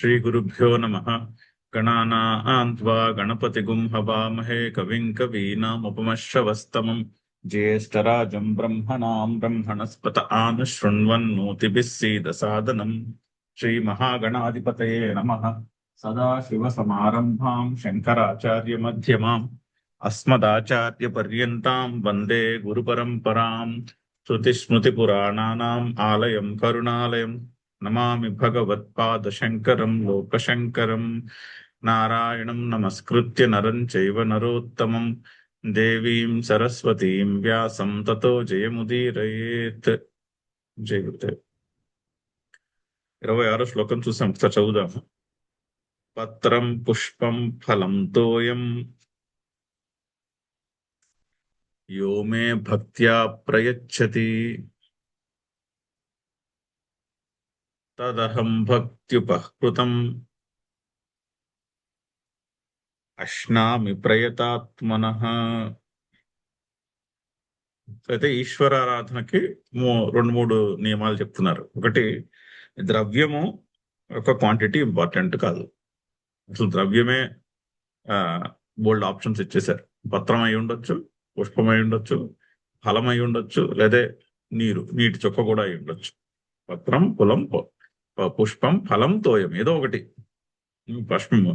श्रीगुरुभ्यो नमः। गणानां त्वा गणपतिगुं हवामहे कविं कवीनामुपमश्रवस्तमम् ज्येष्ठराजं ब्रह्मणां ब्रह्मणस्पत आनुशृण्वन्नोतिभिः सीदसादनम्। श्रीमहागणाधिपतये नमः। सदाशिवसमारम्भां शङ्कराचार्यमध्यमाम् अस्मदाचार्यपर्यन्तां वन्दे गुरुपरम्पराम्। श्रुतिस्मृतिपुराणानाम् आलयं करुणालयम् नमामि भगवत्पादशङ्करं लोकशङ्करं। नारायणं नमस्कृत्य नरं चैव नरोत्तमं देवीं सरस्वतीं व्यासं ततो जयमुदीरयेत्. జై గురుదేవ్. 26 శ్లోకం చూసాం, ఒకసారి చదువుదాము. పత్రం పుష్పం ఫలం తోయం యో మే భక్త్యా ప్రయచ్చతి తదహం భక్త్యుపహృతం అశ్నామి ప్రయతాత్మనః. అయితే ఈశ్వరారాధనకి రెండు మూడు నియమాలు చెప్తున్నారు. ఒకటి, ద్రవ్యము ఒక క్వాంటిటీ ఇంపార్టెంట్ కాదు. అసలు ద్రవ్యమే బోల్డ్ ఆప్షన్స్ ఇచ్చేశారు. పత్రం అయి ఉండొచ్చు, పుష్పం అయి ఉండొచ్చు, ఫలం అయి ఉండొచ్చు, లేదా నీటి చుక్క కూడా అయి ఉండొచ్చు. పత్రం, పుష్పం, ఫలం, తోయం, ఏదో ఒకటి. పుష్పము,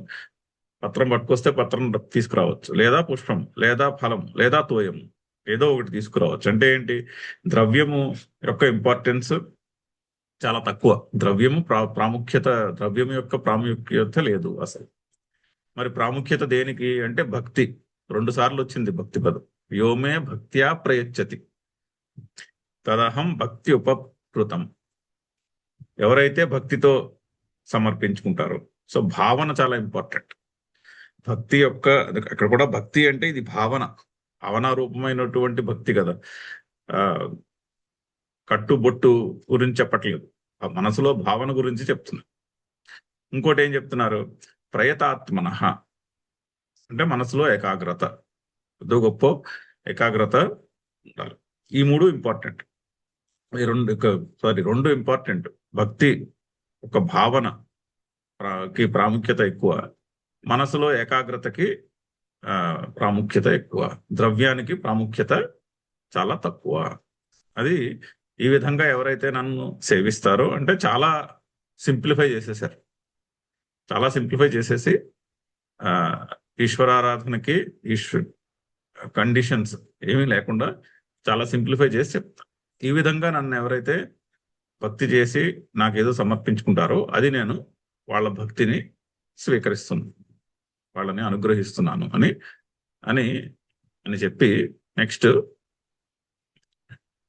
పత్రం పట్టుకొస్తే పత్రం తీసుకురావచ్చు, లేదా పుష్పం, లేదా ఫలం, లేదా తోయం, ఏదో ఒకటి తీసుకురావచ్చు. అంటే ఏంటి? ద్రవ్యము యొక్క ఇంపార్టెన్స్ చాలా తక్కువ. ద్రవ్యము ద్రవ్యం యొక్క ప్రాముఖ్యత లేదు అసలు. మరి ప్రాముఖ్యత దేనికి అంటే భక్తి. 2 సార్లు వచ్చింది భక్తి పదం. యోమే భక్త్యా ప్రయచ్చతి తదహం భక్తి ఉపకృతం. ఎవరైతే భక్తితో సమర్పించుకుంటారో, సో భావన చాలా ఇంపార్టెంట్. భక్తి యొక్క అక్కడ కూడా భక్తి అంటే ఇది భావనారూపమైనటువంటి భక్తి కదా. కట్టుబొట్టు గురించి చెప్పట్లేదు, ఆ మనసులో భావన గురించి చెప్తున్నారు. ఇంకోటి ఏం చెప్తున్నారు? ప్రయతాత్మనః అంటే మనసులో ఏకాగ్రత, కొద్ది గొప్ప ఏకాగ్రత ఉండాలి. ఈ 3 ఇంపార్టెంట్. ఈ రెండు ఇంపార్టెంట్. భక్తి ఒక భావనకి ప్రాముఖ్యత ఎక్కువ, మనసులో ఏకాగ్రతకి ప్రాముఖ్యత ఎక్కువ, ద్రవ్యానికి ప్రాముఖ్యత చాలా తక్కువ. అది ఈ విధంగా ఎవరైతే నన్ను సేవిస్తారో అంటే చాలా సింప్లిఫై చేసేసి ఈశ్వరారాధనకి కండిషన్స్ ఏమీ లేకుండా చాలా సింప్లిఫై చేసి చెప్తా. ఈ విధంగా నన్ను ఎవరైతే భక్తి చేసి నాకేదో సమర్పించుకుంటారో అది నేను వాళ్ళ భక్తిని స్వీకరిస్తున్నాను, వాళ్ళని అనుగ్రహిస్తున్నాను అని అని అని చెప్పి నెక్స్ట్,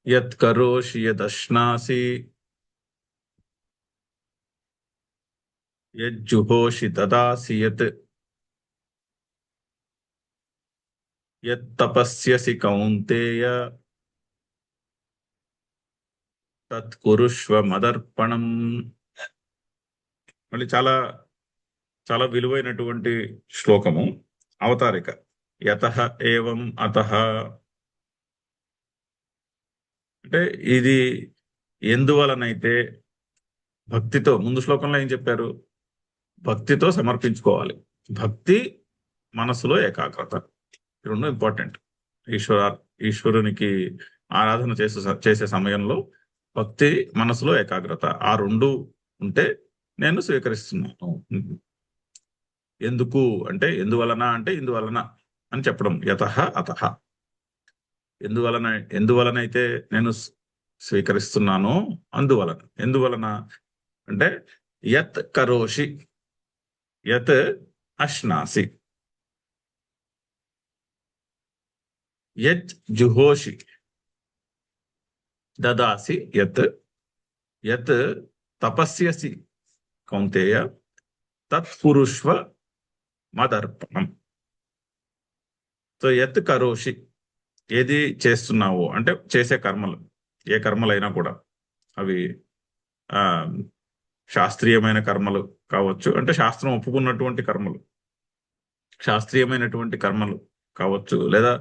యత్ కరోషి యదశ్నాసి యజ్జుహోషి దదాసి యత్ తపస్యసి కౌంతేయ తత్ కురుష్వ మదర్పణం. మళ్ళీ చాలా చాలా విలువైనటువంటి శ్లోకము, అవతారిక. యతః ఏవం అతః అంటే ఇది ఎందువలనైతే భక్తితో, ముందు శ్లోకంలో ఏం చెప్పారు? భక్తితో సమర్పించుకోవాలి. భక్తి, మనసులో ఏకాగ్రత, రెండు ఇంపార్టెంట్. ఈశ్వరునికి ఆరాధన చేసే సమయంలో భక్తి, మనసులో ఏకాగ్రత, ఆ 2 ఉంటే నేను స్వీకరిస్తున్నాను. ఎందుకు ఎందువలన అని చెప్పడం. యతః అతః, ఎందువలనైతే నేను స్వీకరిస్తున్నానో అందువలన. ఎందువలన అంటే యత్ కరోషి యత్ అశ్నాసి యత్ జుహోషి దదాసి యత్ తపస్యసి కౌంతేయ తత్పురుష్వ మదర్పణం. సో యత్ కరోషి, ఏది చేస్తున్నావో అంటే చేసే కర్మలు, ఏ కర్మలైనా కూడా అవి శాస్త్రీయమైన కర్మలు కావచ్చు, అంటే శాస్త్రం ఒప్పుకున్నటువంటి కర్మలు, శాస్త్రీయమైనటువంటి కర్మలు కావచ్చు, లేదా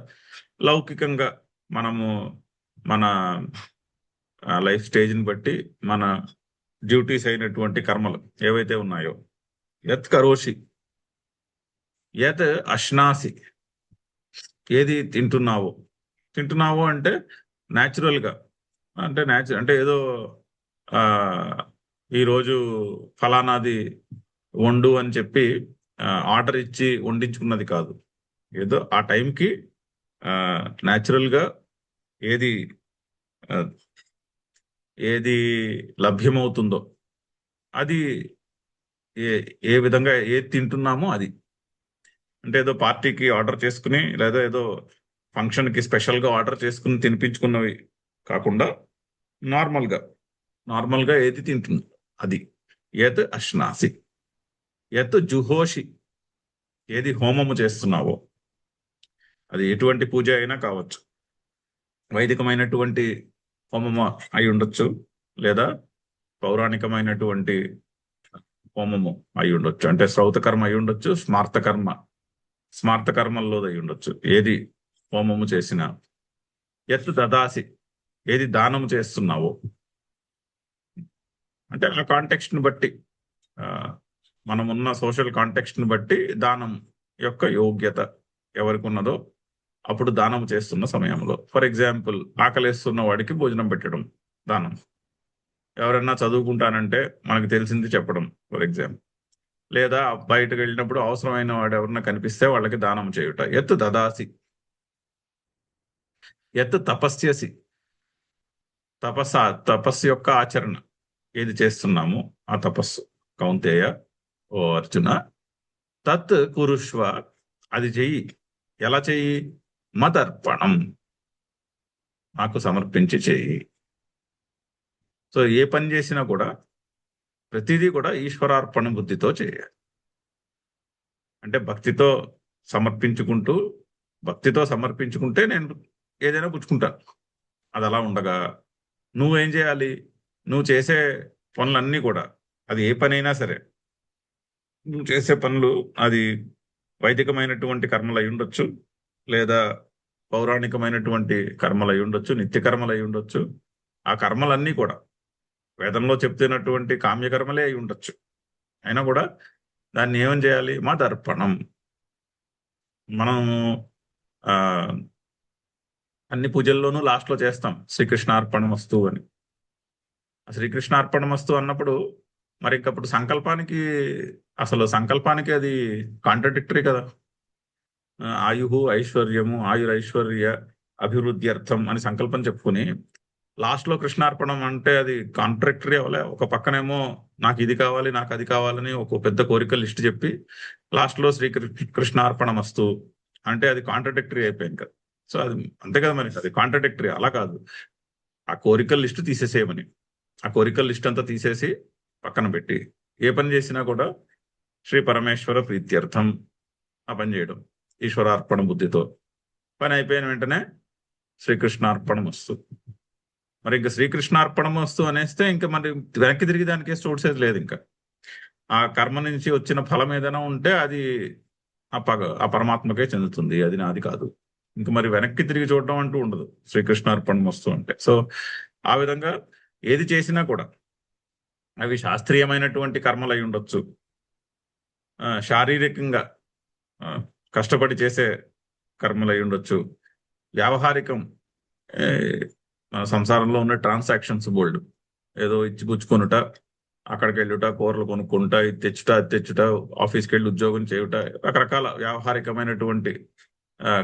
లౌకికంగా మనము మన లైఫ్ స్టేజ్ని బట్టి మన డ్యూటీస్ అయినటువంటి కర్మలు ఏవైతే ఉన్నాయో యత్ కరోషి, యత్ అశ్నాసి, ఏది తింటున్నావో. తింటున్నావో అంటే న్యాచురల్ గా, అంటే ఏదో ఆ ఈరోజు ఫలానాది వండు అని చెప్పి ఆర్డర్ ఇచ్చి వండించుకున్నది కాదు. ఏదో ఆ టైంకి న్యాచురల్ గా ఏది ఆ, ఏది లభ్యమవుతుందో అది, ఏ ఏ విధంగా ఏది తింటున్నామో అది. అంటే ఏదో పార్టీకి ఆర్డర్ చేసుకుని లేదా ఏదో ఫంక్షన్ కి స్పెషల్ గా ఆర్డర్ చేసుకుని తినిపించుకున్నవి కాకుండా నార్మల్ గా నార్మల్ గా ఏది తింటుంది అది. యత్ అశ్నాసి. యత్ జుహోషి, ఏది హోమము చేస్తున్నావో. అది ఎటువంటి పూజ అయినా కావచ్చు. వైదికమైనటువంటి హోమము అయి ఉండొచ్చు, లేదా పౌరాణికమైనటువంటి హోమము అయి ఉండొచ్చు. అంటే శ్రౌత కర్మ అయి ఉండొచ్చు, స్మార్త కర్మల్లో అయి ఉండొచ్చు. ఏది హోమము చేసినా. యత్ దదాసి, ఏది దానము చేస్తున్నావో. అంటే ఆ కాంటెక్స్ట్ ని బట్టి, ఆ, మనమున్న సోషల్ కాంటెక్స్ట్ ని బట్టి దానం యొక్క యోగ్యత ఎవరికి ఉన్నదో అప్పుడు దానం చేస్తున్న సమయంలో. ఫర్ ఎగ్జాంపుల్, ఆకలేస్తున్న వాడికి భోజనం పెట్టడం దానం. ఎవరైనా చదువుకుంటానంటే మనకు తెలిసింది చెప్పడం ఫర్ ఎగ్జాంపుల్. లేదా బయటకు వెళ్ళినప్పుడు అవసరమైన వాడు ఎవరన్నా కనిపిస్తే వాళ్ళకి దానం చేయుట. ఎత్తు దదాసి. ఎత్తు తపస్యసి, తపస్సు యొక్క ఆచరణ ఏది చేస్తున్నామో ఆ తపస్సు. కౌంతేయ, ఓ అర్జున, తత్ కురుష్వ, అది చెయ్యి. ఎలా చెయ్యి? మదర్పణం, నాకు సమర్పించి చెయ్యి. సో ఏ పని చేసినా కూడా ప్రతిదీ కూడా ఈశ్వరార్పణ బుద్ధితో చేయాలి. అంటే సమర్పించుకుంటూ భక్తితో సమర్పించుకుంటే నేను ఏదైనా పుచ్చుకుంటాను. అది అలా ఉండగా నువ్వేం చేయాలి? నువ్వు చేసే పనులన్నీ కూడా, అది ఏ పనైనా సరే, నువ్వు చేసే పనులు అది వైదికమైనటువంటి కర్మలు అయి ఉండొచ్చు, లేదా పౌరాణికమైనటువంటి కర్మలు అయి ఉండొచ్చు, నిత్య కర్మలు అయి ఉండొచ్చు. ఆ కర్మలన్నీ కూడా వేదంలో చెప్తున్నటువంటి కామ్యకర్మలే అయి ఉండొచ్చు. అయినా కూడా దాన్ని ఏమని చేయాలి? మదర్పణం. మనము ఆ అన్ని పూజల్లోనూ లాస్ట్ లో చేస్తాం శ్రీకృష్ణార్పణమస్తు అని. శ్రీకృష్ణార్పణమస్తు అన్నప్పుడు మరి ఇంకప్పుడు సంకల్పానికి అది కాంట్రడిక్టరీ కదా. ఐశ్వర్యము ఆయురైశ్వర్య అభివృద్ధ్యర్థం అని సంకల్పం చెప్పుకుని లాస్ట్ లో కృష్ణార్పణం అంటే అది కాంట్రడిక్టరీ అవలే. ఒక పక్కనేమో నాకు ఇది కావాలి, నాకు అది కావాలని ఒక పెద్ద కోరిక లిస్ట్ చెప్పి లాస్ట్ లో కృష్ణార్పణమస్తు అంటే అది కాంట్రడిక్టరీ అయిపోయింది కదా. సో అది అంతే కదా, మరి అది కాంట్రడిక్టరీ. అలా కాదు, ఆ కోరికల లిస్ట్ తీసేసేయమని. ఆ కోరికల లిస్ట్ అంతా తీసేసి పక్కన పెట్టి ఏ పని చేసినా కూడా శ్రీ పరమేశ్వర ప్రీత్యర్థం ఆ పని చేయడం, ఈశ్వరార్పణ బుద్ధితో. పని అయిపోయిన వెంటనే శ్రీకృష్ణార్పణం వస్తుంది. మరి ఇంకా శ్రీకృష్ణార్పణం వస్తూ అనేస్తే ఇంకా మరి వెనక్కి తిరిగి దానికే చూసేది లేదు. ఇంకా ఆ కర్మ నుంచి వచ్చిన ఫలం ఏదైనా ఉంటే అది ఆ పరమాత్మకే చెందుతుంది, అది నాది కాదు. ఇంకా మరి వెనక్కి తిరిగి చూడడం అంటూ ఉండదు శ్రీకృష్ణార్పణం వస్తూ అంటే. సో ఆ విధంగా ఏది చేసినా కూడా అవి శాస్త్రీయమైనటువంటి కర్మలు అయి ఉండొచ్చు, శారీరకంగా కష్టపడి చేసే కర్మలు అయి ఉండొచ్చు, వ్యావహారికం, సంసారంలో ఉన్న ట్రాన్సాక్షన్స్ బోల్డ్. ఏదో ఇచ్చి పుచ్చుకొనుట, అక్కడికి వెళ్ళుట, కూరలు కొనుక్కుంటా, ఇది తెచ్చుట, అది తెచ్చుట, ఆఫీస్కి వెళ్ళి ఉద్యోగం చేయుట, రకరకాల వ్యావహారికమైనటువంటి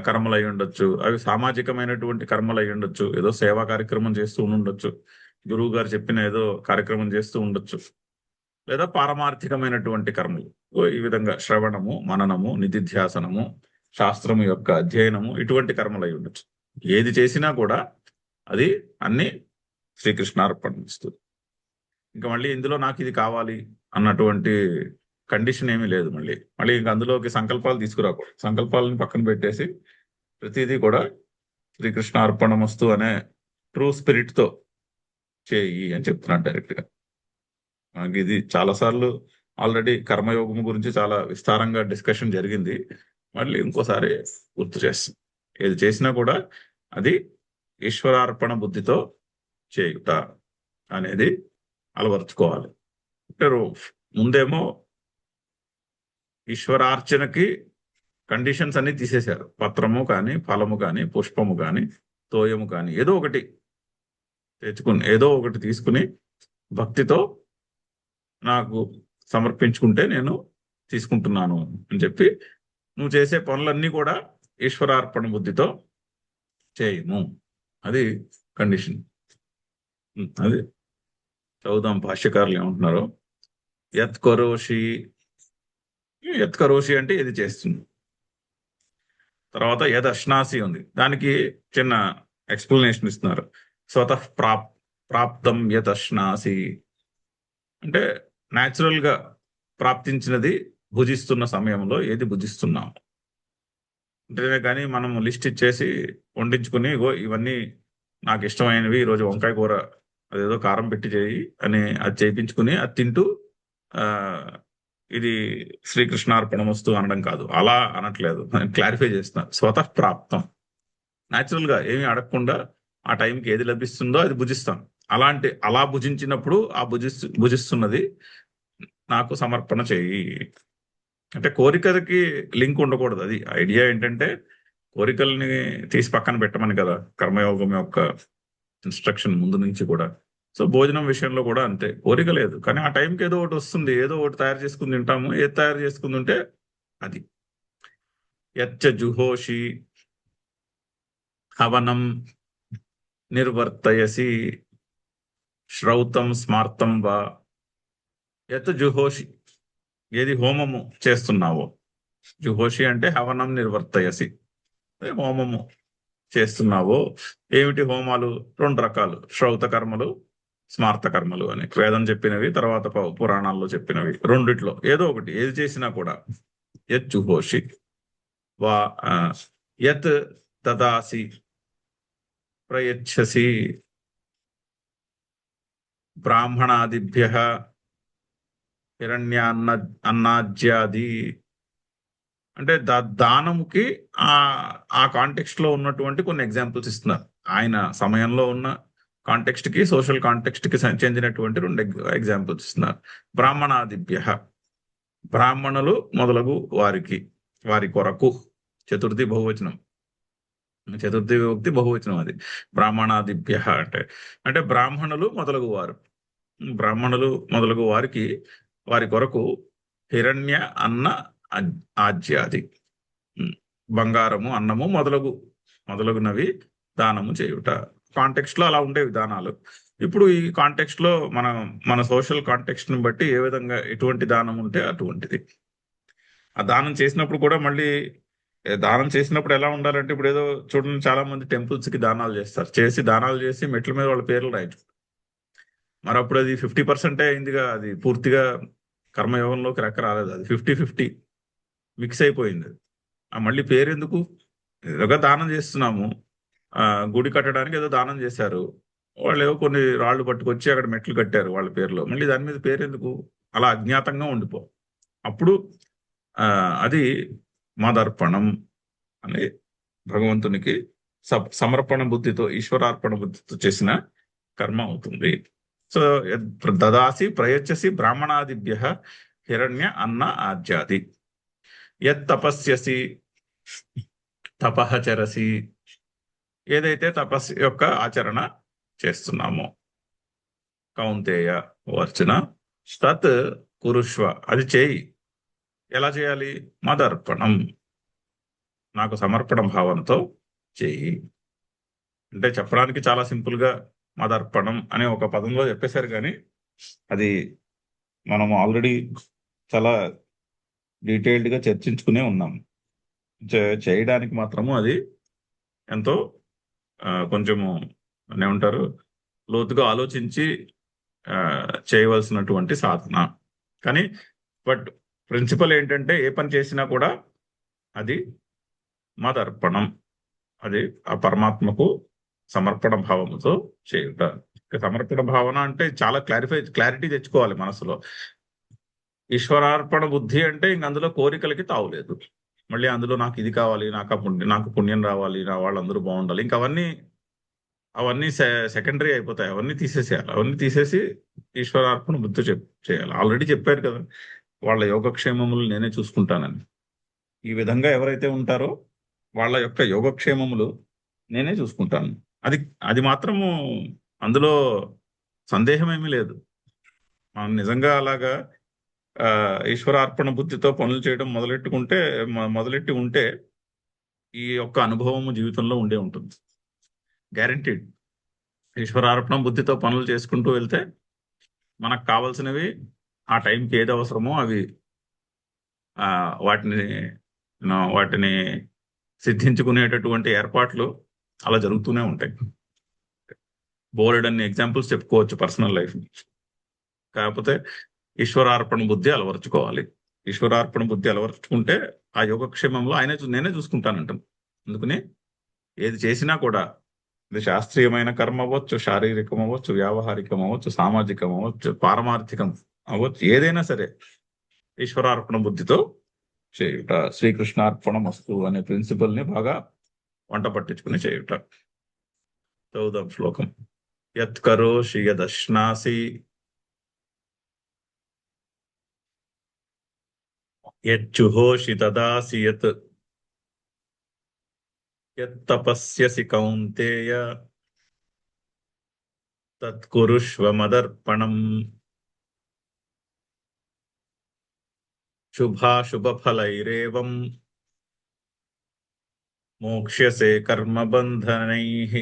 కర్మలు అయి ఉండొచ్చు. అవి సామాజికమైనటువంటి కర్మలు అయి ఉండొచ్చు. ఏదో సేవా కార్యక్రమం చేస్తూ ఉండొచ్చు, గురువు గారు చెప్పిన ఏదో కార్యక్రమం చేస్తూ ఉండొచ్చు, లేదా పారమార్థికమైనటువంటి కర్మలు. ఈ విధంగా శ్రవణము, మననము, నిధిధ్యాసనము, శాస్త్రము యొక్క అధ్యయనము, ఇటువంటి కర్మలు అయి ఉండొచ్చు. ఏది చేసినా కూడా అది అన్ని శ్రీకృష్ణార్పణ ఇస్తుంది. ఇంకా మళ్ళీ ఇందులో నాకు ఇది కావాలి అన్నటువంటి కండిషన్ ఏమీ లేదు. మళ్ళీ ఇంకా అందులోకి సంకల్పాలు తీసుకురాకూడదు. సంకల్పాలను పక్కన పెట్టేసి ప్రతిదీ కూడా శ్రీకృష్ణార్పణమస్తు అనే ట్రూ స్పిరిట్ తో చేయి అని చెప్తున్నాను డైరెక్ట్ గా. మనకి ఇది చాలాసార్లు ఆల్రెడీ కర్మయోగం గురించి చాలా విస్తారంగా డిస్కషన్ జరిగింది. మళ్ళీ ఇంకోసారి గుర్తు చేస్తాం. ఏది చేసినా కూడా అది ఈశ్వరార్పణ బుద్ధితో చేయుట అనేది అలవరుచుకోవాలి. అంటే ముందేమో ఈశ్వరార్చనకి కండిషన్స్ అన్ని తీసేశారు. పత్రము కానీ, ఫలము కానీ, పుష్పము కానీ, తోయము కానీ ఏదో ఒకటి తెచ్చుకుని, ఏదో ఒకటి తీసుకుని భక్తితో నాకు సమర్పించుకుంటే నేను తీసుకుంటున్నాను అని చెప్పి నువ్వు చేసే పనులన్నీ కూడా ఈశ్వరార్పణ బుద్ధితో చేయము. అది కండిషన్. అది చదువుదాం భాష్యకారులు ఏమంటున్నారో. యత్ కరోషి, యత్ కరోషి అంటే ఇది చేస్తుంది. తర్వాత యద్ అశ్నాసి ఉంది, దానికి చిన్న ఎక్స్ప్లెనేషన్ ఇస్తున్నారు. స్వతః ప్రాప్తం యత్ అశ్నాసి అంటే న్యాచురల్ గా ప్రాప్తించినది భుజిస్తున్న సమయంలో ఏది భుజిస్తున్నాం అంటేనే కానీ మనం లిస్ట్ ఇచ్చేసి వండించుకుని ఇవన్నీ నాకు ఇష్టమైనవి, ఈరోజు వంకాయ కూర అదేదో కారం పెట్టి చేయి అని అది చేయించుకుని అది తింటూ ఇది శ్రీకృష్ణార్పణమస్తు అనడం కాదు, అలా అనట్లేదు, క్లారిఫై చేస్తున్నా. స్వతః ప్రాప్తం, న్యాచురల్ గా ఏమీ అడగకుండా ఆ టైంకి ఏది లభిస్తుందో అది భుజిస్తాం. అలా భుజించినప్పుడు ఆ భుజిస్తున్నది నాకు సమర్పణ చేయి. అంటే కోరికలకి లింక్ ఉండకూడదు. అది ఐడియా ఏంటంటే కోరికల్ని తీసి పక్కన పెట్టమని కదా కర్మయోగం యొక్క ఇన్స్ట్రక్షన్ ముందు నుంచి కూడా. సో భోజనం విషయంలో కూడా అంతే, కోరిక లేదు కానీ ఆ టైంకి ఏదో ఒకటి వస్తుంది, ఏదో ఒకటి తయారు చేసుకుని తింటాము. ఏది తయారు చేసుకుని ఉంటే అది. యచ్చ జుహోషి హవనం నిర్వర్తయసి శ్రౌతం స్మార్తం వా. యత్ జుహోషి, ఏది హోమము చేస్తున్నావో. జుహోషి అంటే హవనం నిర్వర్తయసి, హోమము చేస్తున్నావో. ఏమిటి హోమాలు? 2 రకాలు, శ్రౌత కర్మలు, స్మార్త కర్మలు అని వేదం చెప్పినవి, తర్వాత పురాణాల్లో చెప్పినవి. రెండిట్లో ఏదో ఒకటి ఏది చేసినా కూడా యత్ జుహోషి వా యత్ దదాసి ప్రయచ్చసి బ్రాహ్మణాదిభ్య హిరణ్యాన్న అన్నాజ్యాది అంటే దానముకి ఆ కాంటెక్స్ట్ లో ఉన్నటువంటి కొన్ని ఎగ్జాంపుల్స్ ఇస్తున్నారు. ఆయన సమయంలో ఉన్న కాంటెక్స్ట్ కి, సోషల్ కాంటెక్స్ట్ కి చెందినటువంటి 2 ఎగ్జాంపుల్స్ ఇస్తున్నారు. బ్రాహ్మణాదిభ్య, బ్రాహ్మణులు మొదలగు వారికి, వారి కొరకు. చతుర్థి బహువచనం, చతుర్థి విభక్తి బహువచనం. అది బ్రాహ్మణాదిభ్య అంటే బ్రాహ్మణులు మొదలగు వారు, బ్రాహ్మణులు మొదలగు వారికి, వారి కొరకు హిరణ్య అన్న ఆజ్యాది, బంగారము, అన్నము మొదలగునవి దానము చేయుట. కాంటెక్స్ట్ లో అలా ఉండే విధానాలు. ఇప్పుడు ఈ కాంటెక్స్ట్ లో మన సోషల్ కాంటెక్స్ట్ ని బట్టి ఏ విధంగా ఎటువంటి దానం ఉంటే అటువంటిది. ఆ దానం చేసినప్పుడు కూడా మళ్ళీ దానం చేసినప్పుడు ఎలా ఉండాలంటే, ఇప్పుడు ఏదో చూడండి చాలా మంది టెంపుల్స్ కి దానాలు చేస్తారు, దానాలు చేసి మెట్ల మీద వాళ్ళ పేర్లు రాయటం. మరి అప్పుడు అది 50% అయిందిగా, అది పూర్తిగా కర్మయోగంలోకి రాలేదు. అది 50-50 మిక్స్ అయిపోయింది. మళ్ళీ పేరు ఎందుకు? ఏదో దానం చేస్తున్నాము, గుడి కట్టడానికి ఏదో దానం చేశారు, వాళ్ళు ఏవో కొన్ని రాళ్ళు పట్టుకొచ్చి అక్కడ మెట్లు కట్టారు వాళ్ళ పేరులో, మళ్ళీ దాని మీద పేరు ఎందుకు? అలా అజ్ఞాతంగా ఉండిపో. అప్పుడు అది మదర్పణం అని భగవంతునికి సమర్పణ బుద్ధితో, ఈశ్వరార్పణ బుద్ధితో చేసిన కర్మ అవుతుంది. సో దదాసి ప్రయచ్చసి బ్రాహ్మణాదిభ్య హిరణ్య అన్న ఆజ్యాది. యత్ తపస్యసి తపహచరసి, ఏదైతే తపస్సు యొక్క ఆచరణ చేస్తున్నామో. కౌంతేయ వర్చన తత్ కురుష్వ, అది చేయి. ఎలా చేయాలి? మదర్పణం, నాకు సమర్పణ భావంతో చేయి. అంటే చెప్పడానికి చాలా సింపుల్ గా మదర్పణం అనే ఒక పదంలో చెప్పేశారు, కానీ అది మనం ఆల్రెడీ చాలా డీటెయిల్డ్ గా చర్చించుకునే ఉన్నాం. చేయడానికి మాత్రము అది ఎంతో కొంచెము ఏమంటారు, లోతుగా ఆలోచించి చేయవలసినటువంటి సాధన. కానీ బట్ ప్రిన్సిపల్ ఏంటంటే ఏ పని చేసినా కూడా అది మదర్పణం, అది ఆ పరమాత్మకు సమర్పణ భావముతో చేయుట. సమర్పణ భావన అంటే చాలా క్లారిటీ తెచ్చుకోవాలి మనసులో. ఈశ్వరార్పణ బుద్ధి అంటే ఇంక అందులో కోరికలకి తావులేదు. మళ్ళీ అందులో నాకు ఇది కావాలి, నాకు పుణ్యం రావాలి, నా వాళ్ళందరూ బాగుండాలి, ఇంకా అవన్నీ సెకండరీ అయిపోతాయి. అవన్నీ తీసేసేయాలి. అవన్నీ తీసేసి ఈశ్వరార్పణ బుద్ధి చేయాలి. ఆల్రెడీ చెప్పారు కదా, వాళ్ళ యోగక్షేమములు నేనే చూసుకుంటానని. ఈ విధంగా ఎవరైతే ఉంటారో వాళ్ళ యొక్క యోగక్షేమములు నేనే చూసుకుంటాను. అది అది మాత్రము అందులో సందేహమేమీ లేదు. మనం నిజంగా అలాగా ఈశ్వరార్పణ బుద్ధితో పనులు చేయడం మొదలెట్టి ఉంటే ఈ యొక్క అనుభవము జీవితంలో ఉండే ఉంటుంది. గ్యారంటీడ్. ఈశ్వరార్పణ బుద్ధితో పనులు చేసుకుంటూ వెళ్తే మనకు కావాల్సినవి ఆ టైంకి ఏది అవసరమో అవి ఆ, వాటిని వాటిని సిద్ధించుకునేటటువంటి ఏర్పాట్లు అలా జరుగుతూనే ఉంటాయి. బోలెడన్ని ఎగ్జాంపుల్స్ చెప్పుకోవచ్చు పర్సనల్ లైఫ్. కాకపోతే ఈశ్వరార్పణ బుద్ధి అలవరుచుకోవాలి. ఈశ్వరార్పణ బుద్ధి అలవరుచుకుంటే ఆ యోగక్షేమంలో నేనే చూసుకుంటానంటాను. అందుకని ఏది చేసినా కూడా ఇది శాస్త్రీయమైన కర్మ అవ్వచ్చు, శారీరకం అవ్వచ్చు, వ్యావహారికం అవ్వచ్చు, సామాజికం అవ్వచ్చు, పారమార్థికం అవ్వచ్చు, ఏదైనా సరే ఈశ్వరార్పణ బుద్ధితో చేయుట. శ్రీకృష్ణార్పణ మస్తు అనే ప్రిన్సిపల్ ని బాగా వంట పట్టించుకుని చేయుట. చదువుదాం శ్లోకం. యత్ కరోషి యదశ్నాసి యజ్జుహోషి తదాసి యత్ యత్తపస్యసి కౌంతేయ తత్కురుష్వ మదర్పణం. శుభాశుభఫలైరేవం మోక్ష్యసే కర్మబంధనైః.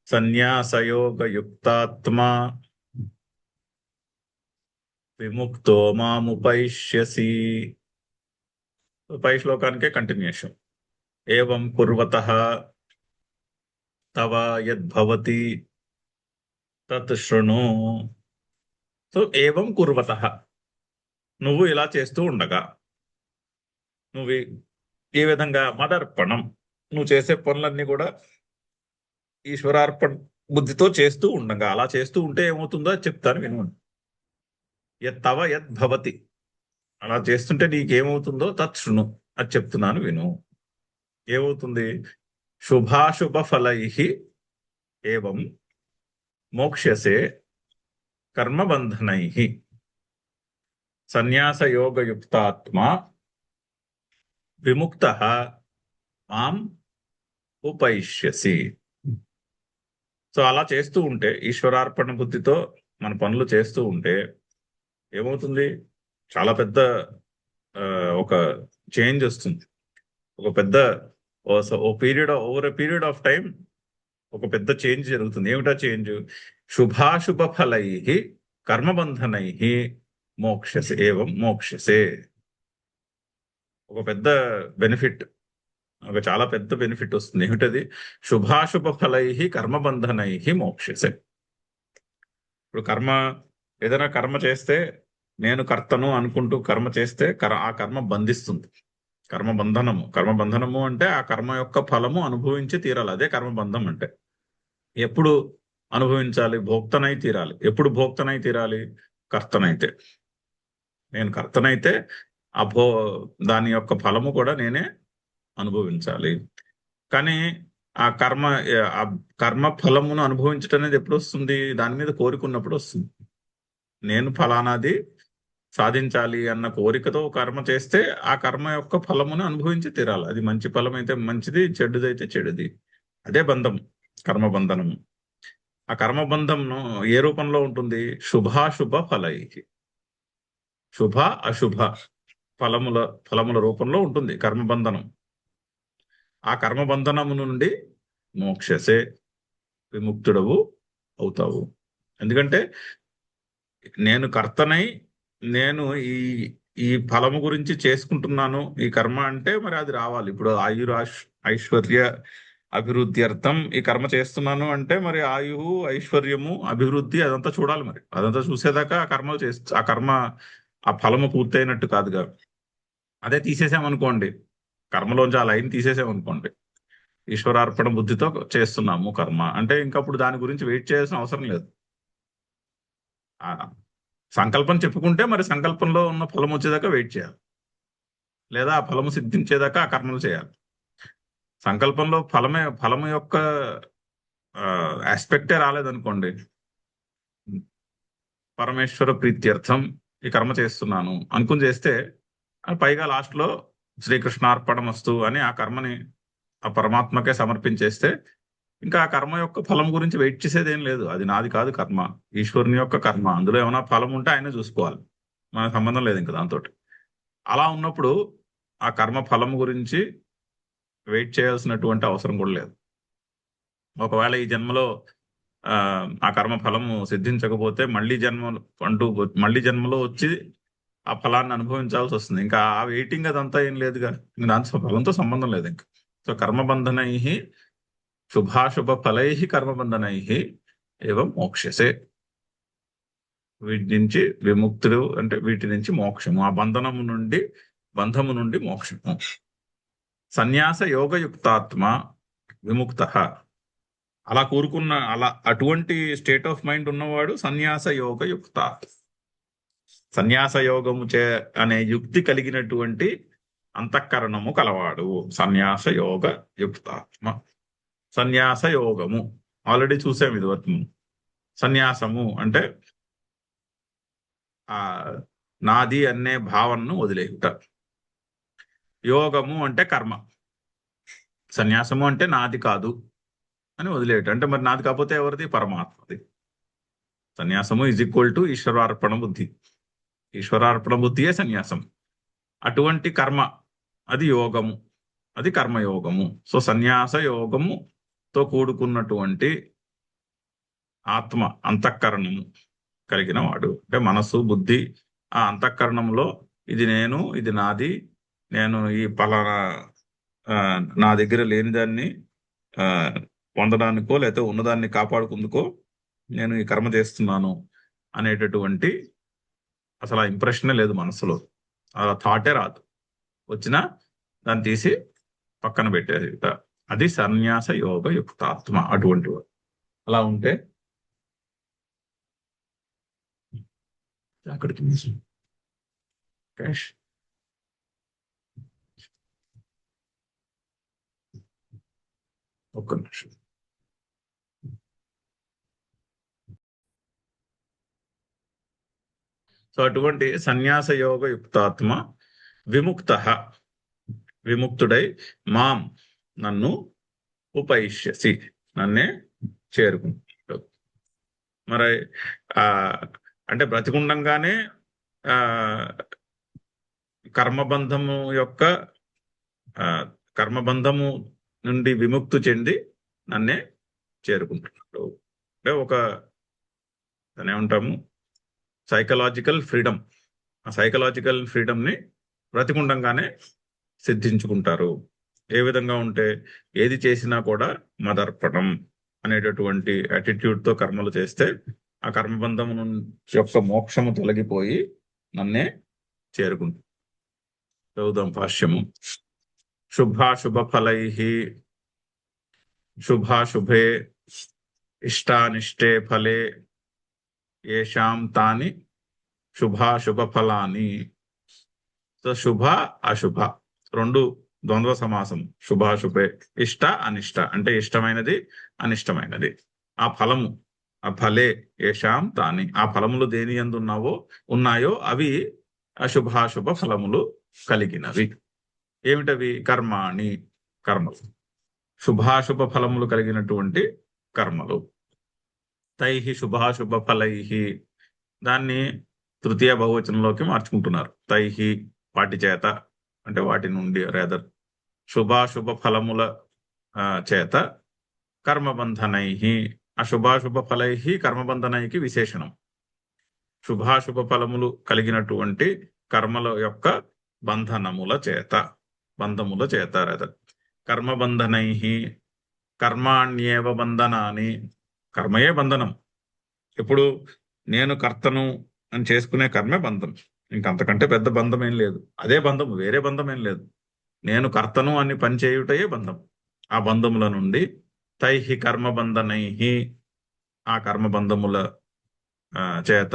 సన్యాసయోగయుక్తాత్మా విముక్తో మాముపైష్యసి. పై శ్లోకానికే కంటిన్యూషన్. ఏవం కుర్వతః తవ యద్భవతి తత్ శృణు. సో ఏవం కుర్వతః, నువ్వు ఇలా చేస్తూ ఉండగా, నువ్వు ఈ విధంగా మదర్పణం, నువ్వు చేసే పనులన్నీ కూడా ఈశ్వరార్పణ బుద్ధితో చేస్తూ ఉండగా, అలా చేస్తూ ఉంటే ఏమవుతుందో అది చెప్తాను విను. తవ యద్భవతి, అలా చేస్తుంటే నీకేమవుతుందో తత్ శృణు, అది చెప్తున్నాను విను. ఏమవుతుంది? శుభాశుభ ఫలై ఏవం మోక్ష్యసే కర్మబంధనై సన్యాసయోగయుక్తాత్మా విముక్త మాం ఉపైష్యసి. సో అలా చేస్తూ ఉంటే, ఈశ్వరార్పణ బుద్ధితో మన పనులు చేస్తూ ఉంటే ఏమవుతుంది? చాలా పెద్ద ఒక చేంజ్ వస్తుంది. ఒక పెద్ద over a period of time ఒక పెద్ద చేంజ్ జరుగుతుంది. ఏమిటా చేంజ్? శుభాశుభ ఫలై కర్మబంధనై మోక్షసే ఏవం మోక్షసే. ఒక పెద్ద బెనిఫిట్, ఒక చాలా పెద్ద బెనిఫిట్ వస్తుంది. ఏమిటది? శుభాశుభ ఫలై కర్మబంధనై మోక్షసే. ఇప్పుడు ఏదైనా కర్మ చేస్తే, నేను కర్తను అనుకుంటూ కర్మ చేస్తే ఆ కర్మ బంధిస్తుంది. కర్మబంధనము అంటే ఆ కర్మ యొక్క ఫలము అనుభవించి తీరాలి. అదే కర్మబంధం అంటే. ఎప్పుడు అనుభవించాలి? భోక్తనై తీరాలి. ఎప్పుడు భోక్తనై తీరాలి? కర్తనైతే. నేను కర్తనైతే దాని యొక్క ఫలము కూడా నేనే అనుభవించాలి. కానీ ఆ కర్మ ఫలమును అనుభవించటం అనేది ఎప్పుడు వస్తుంది? దాని మీద కోరికున్నప్పుడు వస్తుంది. నేను ఫలానాది సాధించాలి అన్న కోరికతో కర్మ చేస్తే ఆ కర్మ యొక్క ఫలమును అనుభవించి తీరాలి. అది మంచి ఫలం అయితే మంచిది, చెడుదైతే చెడుది. అదే బంధం, కర్మబంధనము. ఆ కర్మబంధంను ఏ రూపంలో ఉంటుంది? శుభాశుభ ఫలై, శుభ అశుభ ఫలముల రూపంలో ఉంటుంది కర్మబంధనం. ఆ కర్మబంధనము నుండి మోక్షసే, విముక్తుడవు అవుతావు. ఎందుకంటే నేను కర్తనై నేను ఈ ఫలము గురించి చేసుకుంటున్నాను. ఈ కర్మ అంటే మరి అది రావాలి. ఇప్పుడు ఐశ్వర్య అభివృద్ధి అర్థం ఈ కర్మ చేస్తున్నాను అంటే మరి ఆయువు, ఐశ్వర్యము, అభివృద్ధి అదంతా చూడాలి. మరి అదంతా చూసేదాకా ఆ ఫలము పూర్తయినట్టు కాదుగా. అదే తీసేసామనుకోండి, కర్మలోంచి ఆ లైన్ తీసేసామనుకోండి, ఈశ్వరార్పణ బుద్ధితో చేస్తున్నాము కర్మ అంటే ఇంకప్పుడు దాని గురించి వెయిట్ చేయాల్సిన అవసరం లేదు. సంకల్పం చెప్పుకుంటే మరి సంకల్పంలో ఉన్న ఫలం వచ్చేదాకా వెయిట్ చేయాలి, లేదా ఆ ఫలము సిద్ధించేదాకా ఆ కర్మలు చేయాలి. సంకల్పంలో ఫలము యొక్క ఆస్పెక్టే రాలేదనుకోండి, పరమేశ్వర ప్రీత్యర్థం ఈ కర్మ చేస్తున్నాను అనుకుని చేస్తే పైగా లాస్ట్లో శ్రీకృష్ణార్పణమస్తు అని ఆ కర్మని ఆ పరమాత్మకే సమర్పించేస్తే ఇంకా ఆ కర్మ యొక్క ఫలం గురించి వెయిట్ చేసేది ఏం లేదు. అది నాది కాదు కర్మ, ఈశ్వరుని యొక్క కర్మ. అందులో ఏమైనా ఫలం ఉంటే ఆయన చూసుకోవాలి, మనకు సంబంధం లేదు ఇంకా దాంతో. అలా ఉన్నప్పుడు ఆ కర్మ ఫలం గురించి వెయిట్ చేయాల్సినటువంటి అవసరం కూడా లేదు. ఒకవేళ ఈ జన్మలో ఆ కర్మ ఫలము సిద్ధించకపోతే మళ్ళీ జన్మలో వచ్చి ఆ ఫలాన్ని అనుభవించాల్సి వస్తుంది. ఇంకా ఆ వెయిటింగ్ అదంతా ఏం లేదుగా, దాంతో ఫలంతో సంబంధం లేదు ఇంకా. సో కర్మబంధనై శుభాశుభ ఫలై కర్మబంధనై ఏవం మోక్షసే. వీటి నుంచి విముక్తులు అంటే వీటి నుంచి మోక్షము, ఆ బంధము నుండి మోక్షము. సన్యాస యోగయుక్తాత్మ విముక్త. అలా కోరుకున్న అటువంటి స్టేట్ ఆఫ్ మైండ్ ఉన్నవాడు సన్యాస యోగయుక్త. సన్యాస యోగము అనే యుక్తి కలిగినటువంటి అంతఃకరణము కలవాడు సన్యాస యోగ యుక్తాత్మ. సన్యాస యోగము ఆల్రెడీ చూసాం ఇదివరకు. సన్యాసము అంటే ఆ నాది అనే భావనను వదిలేయుట. యోగము అంటే కర్మ. సన్యాసము అంటే నాది కాదు అని వదిలేయట. అంటే మరి నాది కాకపోతే ఎవరిది? పరమాత్మది. సన్యాసము ఈజ్ ఈక్వల్ టు ఈశ్వరార్పణ బుద్ధి. ఈశ్వరార్పణ బుద్ధియే సన్యాసం. అటువంటి కర్మ అది యోగము, అది కర్మయోగము. సో సన్యాస యోగముతో కూడుకున్నటువంటి ఆత్మ అంతఃకరణము కలిగిన వాడు అంటే మనస్సు బుద్ధి ఆ అంతఃకరణంలో ఇది నేను, ఇది నాది, నేను ఈ పలానా నా దగ్గర లేని దాన్ని పొందడానికో లేకపోతే ఉన్నదాన్ని కాపాడుకుందుకో నేను ఈ కర్మ చేస్తున్నాను అనేటటువంటి అసలు ఆ ఇంప్రెషనే లేదు మనసులో. ఆ థాటే రాదు. వచ్చినా దాన్ని తీసి పక్కన పెట్టేది. అది సన్యాస యోగ యుక్తాత్మ. అటువంటి వాడు అలా ఉంటే అక్కడికి క్యాష్ ఒక్క నిమిషం. సో అటువంటి సన్యాస యోగ యుక్తాత్మ విముక్తుడై మాం నన్ను ఉపైష్యసి నన్నే చేరుకుంటాడు. మరి అంటే బ్రతికుండంగానే కర్మబంధము నుండి విముక్తి చెంది నన్నే చేరుకుంటున్నాడు. అంటే దాన్ని ఏమంటాము, సైకలాజికల్ ఫ్రీడమ్. ఆ సైకలాజికల్ ఫ్రీడమ్ని బ్రతికుండంగానే సిద్ధించుకుంటారు. ఏ విధంగా ఉంటే ఏది చేసినా కూడా మదర్పణం అనేటటువంటి యాటిట్యూడ్తో కర్మలు చేస్తే ఆ కర్మబంధము యొక్క మోక్షము తొలగిపోయి నన్నే చేరుకుంటారు. చదువుదాం భాష్యము. శుభాశుభ ఫలై శుభాశుభే ఇష్టానిష్టే ఫలే ఏషాం తాని శుభాశుభ ఫలాని. శుభ అశుభ రెండు ద్వంద్వ సమాసం. శుభాశుభే ఇష్ట అనిష్ట అంటే ఇష్టమైనది అనిష్టమైనది. ఆ ఫలము ఆ ఫలే ఏషాం తాని ఆ ఫలములు దేని యందు ఉన్నాయో అవి అశుభాశుభ ఫలములు కలిగినవి. ఏమిటవి? కర్మాణి కర్మలు. శుభాశుభ ఫలములు కలిగినటువంటి కర్మలు. తై శుభాశుభ ఫలై దాన్ని తృతీయ బహువచనంలోకి మార్చుకుంటున్నారు. తై వాటి చేత అంటే వాటి నుండి రేదర్ శుభాశుభ ఫలముల చేత కర్మబంధనై అశుభాశుభ ఫలై కర్మబంధనైకి విశేషణం. శుభాశుభ ఫలములు కలిగినటువంటి కర్మల యొక్క బంధముల చేత రేదర్ కర్మబంధనై కర్మాణ్యేవ బంధనాని. కర్మయే బంధనం. ఇప్పుడు నేను కర్తను అని చేసుకునే కర్మే బంధం. ఇంకంతకంటే పెద్ద బంధం ఏం లేదు. అదే బంధం, వేరే బంధం ఏం లేదు. నేను కర్తను అని పని చేయుటయే బంధం. ఆ బంధముల నుండి తై కర్మబంధనై ఆ కర్మబంధముల చేత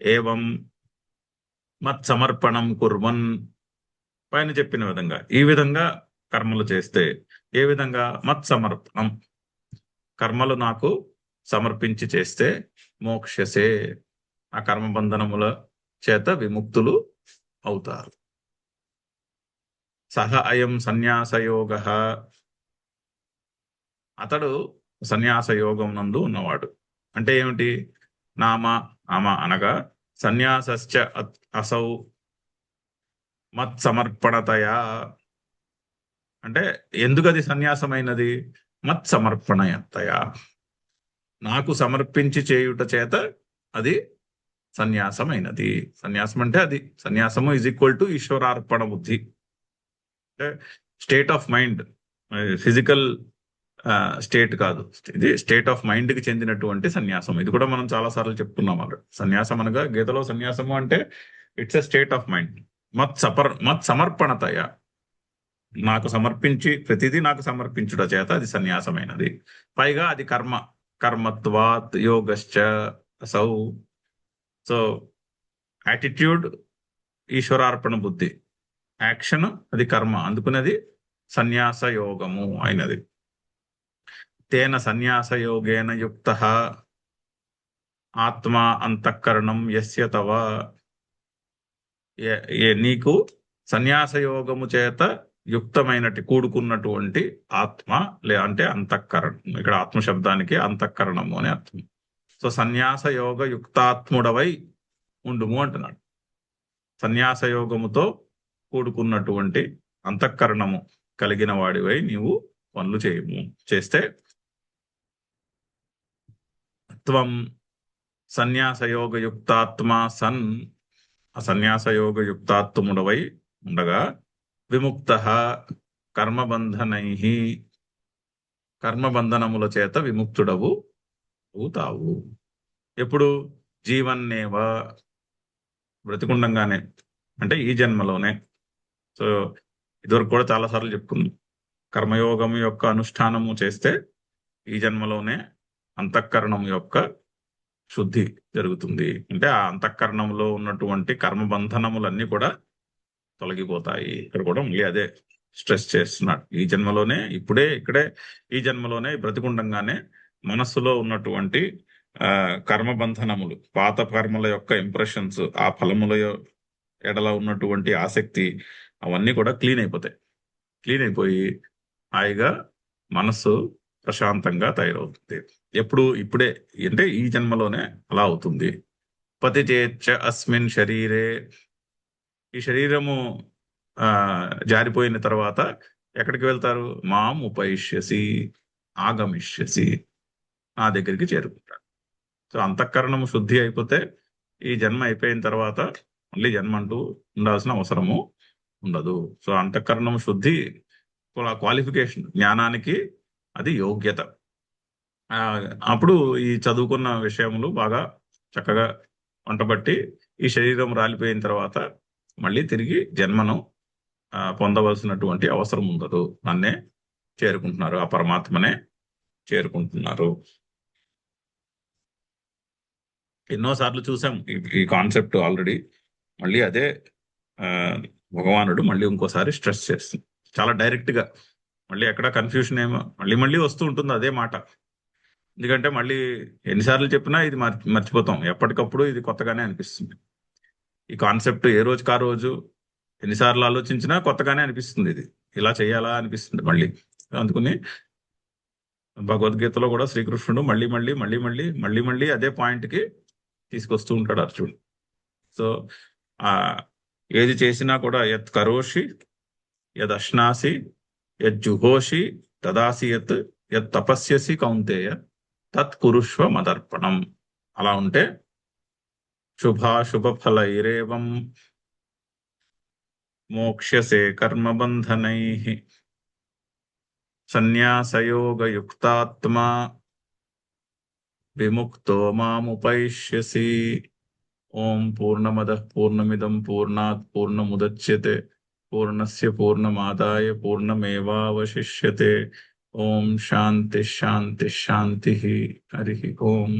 ఏవం మత్ సమర్పణం కుర్వన్ పైన చెప్పిన విధంగా ఈ విధంగా కర్మలు చేస్తే ఏ విధంగా మత్ సమర్పణం కర్మలు నాకు సమర్పించి చేస్తే మోక్షసే ఆ కర్మబంధనముల చేత విముక్తులు అవుతారు. సహ అయం సన్యాసయోగ, అతడు సన్యాస యోగం నందు ఉన్నవాడు. అంటే ఏమిటి? నామ నామ అనగా సన్యాసశ్చ అసౌ మత్సమర్పణతయా. అంటే ఎందుకు అది సన్యాసమైనది? మత్సమర్పణతయా, నాకు సమర్పించి చేయుట చేత అది సన్యాసమైనది. సన్యాసం అంటే అది సన్యాసము ఈజ్ ఈక్వల్ టు ఈశ్వరార్పణ బుద్ధి. అంటే state of mind, physical state కాదు, ఇది స్టేట్ ఆఫ్ మైండ్ కి చెందినటువంటి సన్యాసం. ఇది కూడా మనం చాలా సార్లు చెప్పుకున్నాం అన్నమాట. సన్యాసం అనగా గీతలో సన్యాసము అంటే it's a state of mind. మత్ సమర్పణతయ, నాకు సమర్పించి ప్రతిదీ నాకు సమర్పించుట చేత అది సన్యాసమైనది. పైగా అది కర్మ, కర్మత్వాత్ యోగశ్చ అసౌ. సో యాటిట్యూడ్ ఈశ్వరార్పణ బుద్ధి, యాక్షన్ అది కర్మ, అందుకునేది సన్యాస యోగము అయినది. తేన సన్యాసయోగేన యుక్తః ఆత్మా అంతఃకరణం యస్య తవ. నీకు సన్యాసయోగము చేత యుక్తమైనటి కూడుకున్నటువంటి ఆత్మ అంటే అంతఃకరణం. ఇక్కడ ఆత్మ శబ్దానికి అంతఃకరణము అని అర్థం. సో సన్యాస యోగ యుక్తాత్ముడవై ఉండుము అంటున్నాడు. సన్యాసయోగముతో కూడుకున్నటువంటి అంతఃకరణము కలిగిన వాడివై నీవు పనులు చేస్తే త్వం సన్యాసయోగయుక్తాత్మా సన్, ఆ సన్యాసయోగయుక్తాత్ముడవై ఉండగా విముక్తః కర్మబంధనై, కర్మబంధనముల చేత విముక్తుడవు అవుతావు. ఎప్పుడు? జీవన్నేవ, బ్రతికుండంగానే, అంటే ఈ జన్మలోనే. సో ఇదివరకు కూడా చాలాసార్లు చెప్పుకుందాం, కర్మయోగం యొక్క అనుష్ఠానము చేస్తే ఈ జన్మలోనే అంతఃకరణం యొక్క శుద్ధి జరుగుతుంది. అంటే ఆ అంతఃకరణంలో ఉన్నటువంటి కర్మబంధనములన్నీ కూడా తొలగిపోతాయి. ఇక్కడ కూడా మళ్ళీ అదే స్ట్రెస్ చేస్తున్నాడు. ఈ జన్మలోనే, ఇక్కడే ఈ జన్మలోనే బ్రతికుండంగానే మనస్సులో ఉన్నటువంటి కర్మబంధనములు, పాత కర్మల యొక్క ఇంప్రెషన్స్, ఆ ఫలముల ఎడల ఉన్నటువంటి ఆసక్తి, అవన్నీ కూడా క్లీన్ అయిపోతాయి. క్లీన్ అయిపోయి హాయిగా మనస్సు ప్రశాంతంగా తయారవుతుంది. ఇప్పుడే అంటే ఈ జన్మలోనే అలా అవుతుంది. పతిచేచ్చ అస్మిన్ శరీరే, ఈ శరీరము జారిపోయిన తర్వాత ఎక్కడికి వెళ్తారు? మాం ఉపయిష్యసి, ఆగమిష్యసి, నా దగ్గరికి చేరుకుంటాడు. సో అంతఃకరణము శుద్ధి అయిపోతే ఈ జన్మ అయిపోయిన తర్వాత మళ్ళీ జన్మ అంటూ ఉండాల్సిన అవసరము ఉండదు. సో అంతఃకరణం శుద్ధి క్వాలిఫికేషన్, జ్ఞానానికి అది యోగ్యత. అప్పుడు ఈ చదువుకున్న విషయములు బాగా చక్కగా వంటబట్టి ఈ శరీరం రాలిపోయిన తర్వాత మళ్ళీ తిరిగి జన్మను పొందవలసినటువంటి అవసరం ఉండదు. నన్నే చేరుకుంటున్నారు, ఆ పరమాత్మనే చేరుకుంటున్నారు. ఎన్నోసార్లు చూసాం ఈ కాన్సెప్ట్ ఆల్రెడీ. మళ్ళీ అదే భగవానుడు మళ్ళీ ఇంకోసారి స్ట్రెస్ చేస్తుంది, చాలా డైరెక్ట్ గా. మళ్ళీ ఎక్కడ కన్ఫ్యూషన్ ఏమో మళ్ళీ వస్తూ ఉంటుంది అదే మాట. ఎందుకంటే మళ్ళీ ఎన్నిసార్లు చెప్పినా ఇది మర్చిపోతాం, ఎప్పటికప్పుడు ఇది కొత్తగానే అనిపిస్తుంది. ఈ కాన్సెప్ట్ ఏ రోజుకి ఆ రోజు ఎన్నిసార్లు ఆలోచించినా కొత్తగానే అనిపిస్తుంది, ఇది ఇలా చేయాలా అనిపిస్తుంది మళ్ళీ. అందుకని భగవద్గీతలో కూడా శ్రీకృష్ణుడు మళ్ళీ అదే పాయింట్ కి తీసుకొస్తూ ఉంటాడు అర్జునుడు. సో ఏది చేసినా కూడా యత్ కరోషి యద్ అశ్నాసి యజ్జుహోషి తదాసి యత్ తపస్యసి కౌంతేయ తత్ కురుష్వ మదర్పణం. అలా ఉంటే శుభాశుభ ఫలైరేవం మోక్ష్యసే కర్మబంధనై సన్యాసయోగయుక్తాత్మా విముక్తో మాముపైష్యసి. ఓం పూర్ణమదః పూర్ణమిదం పూర్ణాత్ పూర్ణముదచ్యతే పూర్ణస్య పూర్ణమాదాయ పూర్ణమేవావశిష్యతే. ఓం శాంతి శాంతి శాంతి. హరి ఓం.